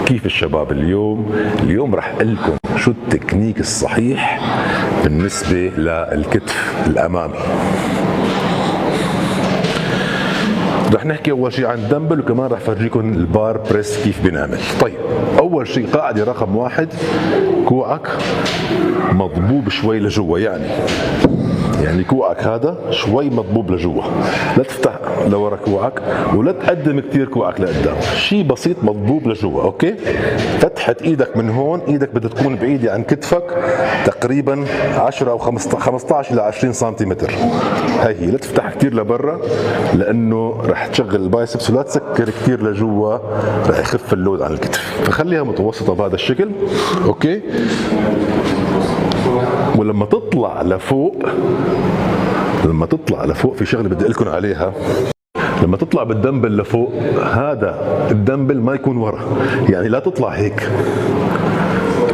كيف الشباب؟ اليوم رح اقول لكم شو التكنيك الصحيح بالنسبة للكتف الأمامي. رح نحكي أول شيء عن الدمبل، وكمان رح فرجيكم البار بريس كيف بنعمل. طيب، أول شيء قاعدة رقم 1، كوعك مضبوب شوي لجوا، يعني كوعك هذا شوي مضبوب لجوا، لا تفتح لورا كوعك ولا تقدم كثير كوعك لقدام، شيء بسيط مضبوب لجوا. اوكي، فتحة ايدك من هون، ايدك بدها تكون بعيدة عن كتفك تقريبا 10 او 15 الى 20 سنتيمتر. هي لا تفتح كثير لبرا لانه رح تشغل البايسبس، ولا تسكر كثير لجوا رح يخف اللود عن الكتف، فخليها متوسطة بهذا الشكل. اوكي، ولما تطلع لفوق في شغله بدي اقول لكم عليها. لما تطلع بالدمبل لفوق، هذا الدمبل ما يكون ورا، يعني لا تطلع هيك،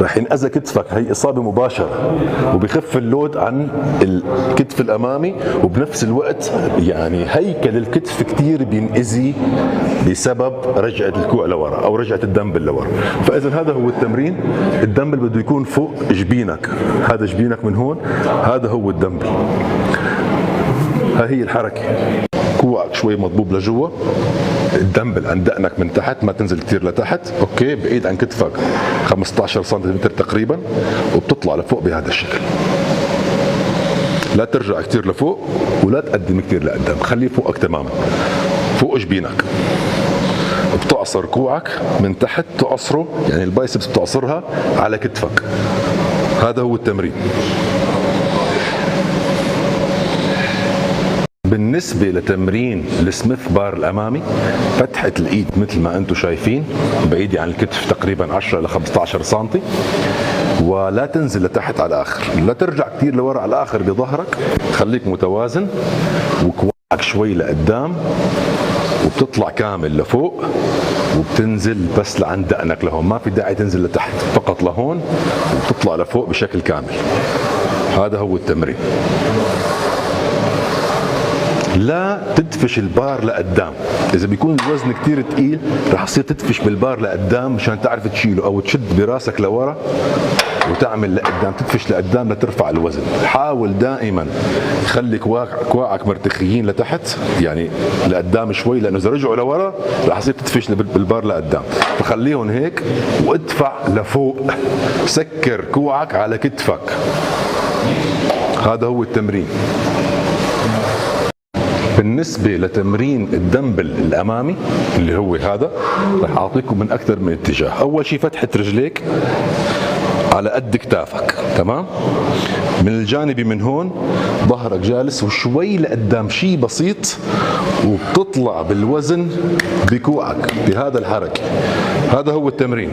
رح ينأذى كتفك، هي إصابة مباشرة، وبخف اللود عن الكتف الأمامي، وبنفس الوقت يعني هيكل الكتف كتير بينأذي بسبب رجعة الكوع لورا أو رجعة الدمبل لورا. فإذا هذا هو التمرين. الدمبل بده يكون فوق جبينك، هذا جبينك من هون، هذا هو الدمبل. هي الحركة، كوعك شوي مضبوب لجوا، الدمبل عند دقنك من تحت، ما تنزل كثير لتحت. اوكي، بعيد عن كتفك 15 سنتيمتر تقريبا، وبتطلع لفوق بهذا الشكل. لا ترجع كثير لفوق ولا تقدم كثير لقدام، خليه فوقك تماما، فوق جبينك. بتعصر كوعك من تحت، تعصره يعني البايسبس بتعصرها على كتفك. هذا هو التمرين. بالنسبة لتمرين السميث بار الأمامي، فتحة الإيد مثل ما أنتم شايفين، بعيدة عن الكتف تقريبا 10 إلى 15 سنتي، ولا تنزل لتحت على الآخر، لا ترجع كثير لورا على الآخر بظهرك، خليك متوازن، وكوعك شوي لقدام، وبتطلع كامل لفوق، وبتنزل بس لعند دقنك لهون، ما في داعي تنزل لتحت، فقط لهون، وبتطلع لفوق بشكل كامل. هذا هو التمرين. لا تدفش البار لقدام، اذا بيكون الوزن كثير ثقيل رح تصير تدفش بالبار لقدام مشان تعرف تشيله، او تشد براسك لورا وتعمل لقدام، تدفش لقدام لترفع الوزن. حاول دائما خلي كواعك مرتخيين لتحت، يعني لقدام شوي، لانه اذا رجعوا لورا رح تصير تدفش بالبار لقدام، فخليهم هيك وادفع لفوق، سكر كوعك على كتفك. هذا هو التمرين. بالنسبة لتمرين الدمبل الأمامي اللي هو هذا، رح أعطيكم من أكثر من اتجاه. أول شيء فتحة رجليك على قد كتافك، تمام؟ من الجانبي من هون، ظهرك جالس وشوي لقدام، شيء بسيط، وبتطلع بالوزن بكوعك بهذا الحركة. هذا هو التمرين.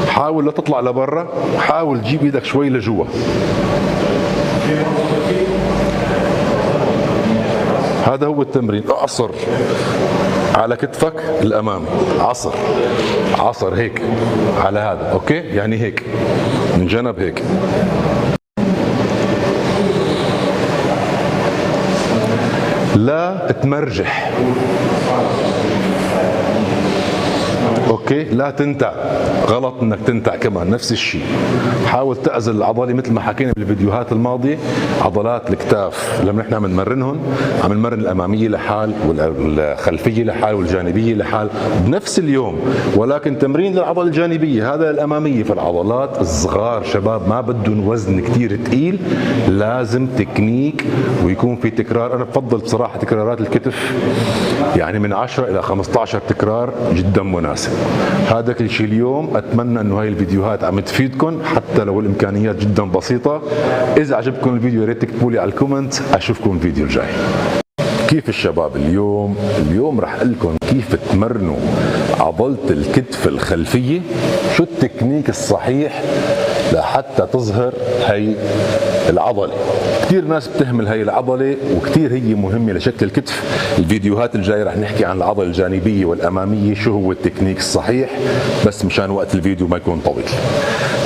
حاول لا تطلع لبرا، حاول تجيب ايدك شوي لجوا. هذا هو التمرين. اعصر على كتفك الامامي، عصر هيك على هذا. اوكي، يعني هيك من جنب هيك. لا تمرجح. اوكي، لا تنتع، غلط انك تنتع كمان، نفس الشيء. حاول تعزل العضله مثل ما حكينا بالفيديوهات الماضيه، عضلات الكتاف لما نحن عم نمرنهم، عم نمرن الاماميه لحال والخلفيه لحال والجانبيه لحال بنفس اليوم، ولكن تمرين للعضله الجانبيه هذا الاماميه. فالعضلات الصغار شباب ما بدهم وزن كثير ثقيل، لازم تكنيك ويكون في تكرار. انا بفضل بصراحه تكرارات الكتف يعني من 10 الى 15 تكرار جدا مناسب. هذا كل شيء اليوم. اتمنى انه هاي الفيديوهات عم تفيدكم حتى لو الامكانيات جدا بسيطه. اذا عجبكم الفيديو يا ريت تكتبوا لي على الكومنت. اشوفكم الفيديو الجاي. كيف الشباب؟ اليوم رح اقول لكم كيف تمرنوا عضله الكتف الخلفيه، شو التكنيك الصحيح لحتى تظهر هي العضله. كثير ناس بتهمل هاي العضله، وكثير هي مهمه لشكل الكتف. الفيديوهات الجايه رح نحكي عن العضله الجانبيه والاماميه، شو هو التكنيك الصحيح، بس مشان وقت الفيديو ما يكون طويل.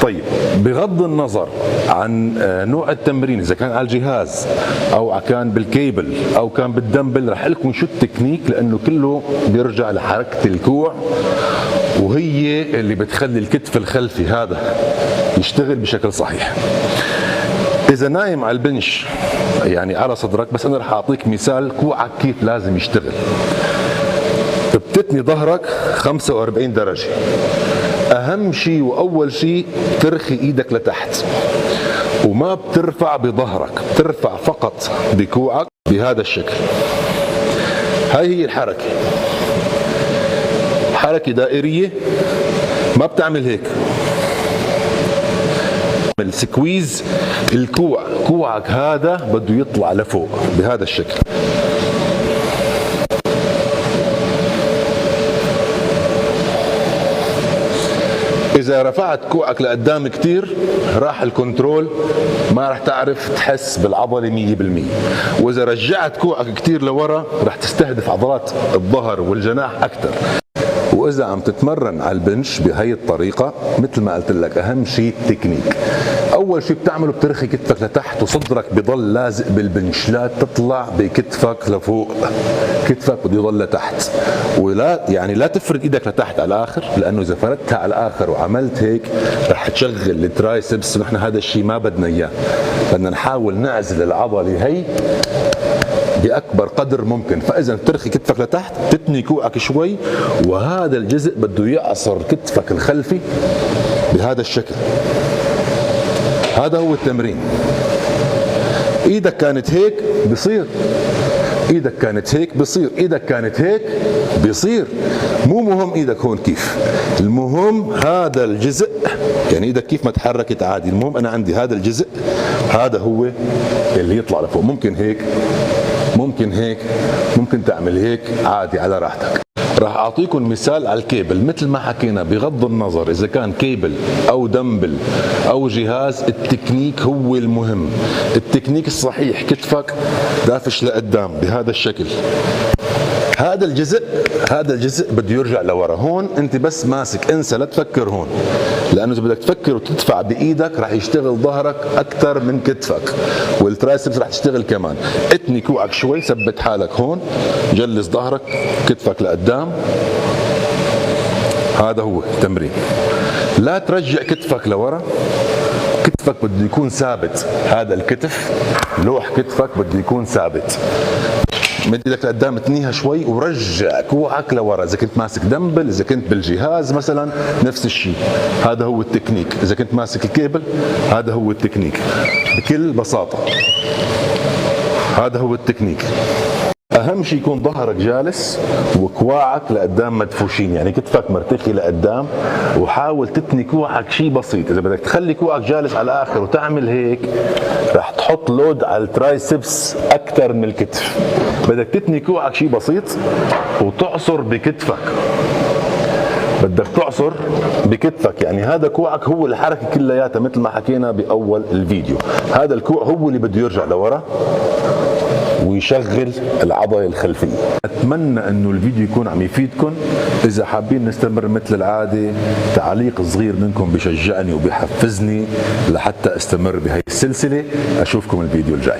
طيب بغض النظر عن نوع التمرين، اذا كان على الجهاز او كان بالكيبل او كان بالدمبل، رح لكم شو التكنيك، لانه كله بيرجع لحركه الكوع، وهي اللي بتخلي الكتف الخلفي هذا يشتغل بشكل صحيح. إذا نايم على البنش يعني على صدرك، بس أنا رح أعطيك مثال كوعك كيف لازم يشتغل. بتتني ظهرك 45 درجة، أهم شيء وأول شيء ترخي إيدك لتحت، وما بترفع بظهرك، بترفع فقط بكوعك بهذا الشكل. هاي هي الحركة، حركة دائرية، ما بتعمل هيك. السكويز الكوع، كوعك هذا بده يطلع لفوق بهذا الشكل. إذا رفعت كوعك لقدام كتير راح الكنترول، ما راح تعرف تحس بالعضلة 100%. وإذا رجعت كوعك كتير لورا راح تستهدف عضلات الظهر والجناح أكثر. وإذا عم تتمرن على البنش بهي الطريقة، مثل ما قلت لك أهم شيء التكنيك. أول شيء بتعمله بترخي كتفك لتحت، وصدرك بضل لازق بالبنش، لا تطلع بكتفك لفوق، كتفك بده يضل لتحت. ولا يعني لا تفرد ايدك لتحت على الآخر، لأنه إذا فردتها على الآخر وعملت هيك رح تشغل الترايسبس، ونحن هذا الشيء ما بدنا إياه. بدنا نحاول نعزل العضلة هي بأكبر قدر ممكن. فإذا ترخي كتفك لتحت، تتني كوعك شوي، وهذا الجزء بده يعصر كتفك الخلفي بهذا الشكل. هذا هو التمرين. ايدك كانت هيك بصير، ايدك كانت هيك بصير، ايدك كانت هيك بصير. مو مهم ايدك هون كيف، المهم هذا الجزء، يعني ايدك كيف ما تحركت عادي، المهم انا عندي هذا الجزء، هذا هو اللي يطلع لفوق. ممكن هيك، ممكن هيك، ممكن تعمل هيك، عادي على راحتك. راح اعطيكم مثال على الكيبل. مثل ما حكينا، بغض النظر اذا كان كيبل او دمبل او جهاز، التكنيك هو المهم. التكنيك الصحيح، كتفك دافش لقدام بهذا الشكل. هذا الجزء بده يرجع لورا. هون انت بس ماسك، انسى لا تفكر هون، لانه اذا بدك تفكر وتدفع بايدك راح يشتغل ظهرك اكثر من كتفك، والترايسبس راح تشتغل كمان. اتني كوعك شوي، ثبت حالك هون، جلس ظهرك، كتفك لقدام. هذا هو التمرين. لا ترجع كتفك لورا، كتفك بده يكون ثابت. هذا الكتف، لوح كتفك بده يكون ثابت. مد ايدك لقدام، تنيها شوي، ورجع كوعك لورا. اذا كنت ماسك دمبل، اذا كنت بالجهاز مثلا، نفس الشيء. هذا هو التكنيك. اذا كنت ماسك الكيبل، هذا هو التكنيك بكل بساطة. هذا هو التكنيك. اهم شيء يكون ظهرك جالس وكواعك لقدام مدفوشين، يعني كتفك مرتخي لقدام، وحاول تتني كوعك شيء بسيط. اذا بدك تخلي كوعك جالس على الاخر وتعمل هيك، رح تحط لود على الترايسبس اكثر من الكتف. بدك تتني كوعك شيء بسيط وتعصر بكتفك، بدك تعصر بكتفك. يعني هذا كوعك هو الحركه كلياتها، مثل ما حكينا باول الفيديو. هذا الكوع هو اللي بده يرجع لورا ويشغل العضله الخلفيه. اتمنى انه الفيديو يكون عم يفيدكم. اذا حابين نستمر مثل العاده، تعليق صغير منكم بشجعني وبحفزني لحتى استمر بهي السلسله. اشوفكم الفيديو الجاي.